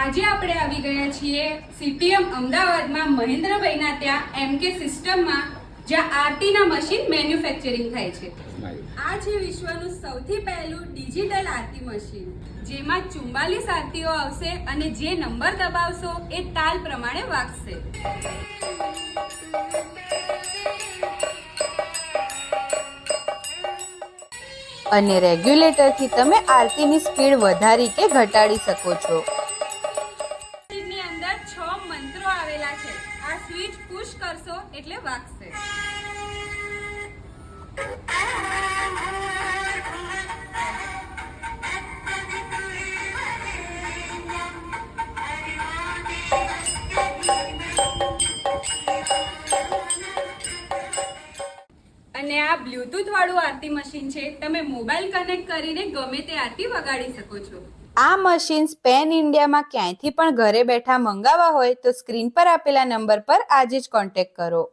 આજે આપણે આવી ગયા છીએ સીટીએમ અમદાવાદમાં મહેન્દ્રભાઈના ત્યાં એમકે સિસ્ટમમાં, જ્યાં આરતીના મશીન મેન્યુફેક્ચરિંગ થાય છે. આ છે વિશ્વનું સૌથી પહેલું ડિજિટલ આરતી મશીન, જેમાં 44 આરતીઓ આવશે અને જે નંબર દબાવશો એ તાલ પ્રમાણે વાગશે. અને રેગ્યુલેટરથી તમે આરતીની સ્પીડ વધારી કે ઘટાડી શકો છો. મશીનની અંદર 6 મંત્રો આવેલા છે. આ સ્વિચ પુશ કરશો એટલે વાગશે. અને આ બ્લૂટૂથ વાળું આરતી મશીન છે. તમે મોબાઈલ કનેક્ટ કરીને ગમે તે આરતી વગાડી શકો છો. આ મશીન પેન ઇન્ડિયામાં ક્યાંયથી પણ ઘરે બેઠા મંગાવવા હોય તો સ્ક્રીન પર આપેલા નંબર પર આજે જ કોન્ટેક્ટ કરો.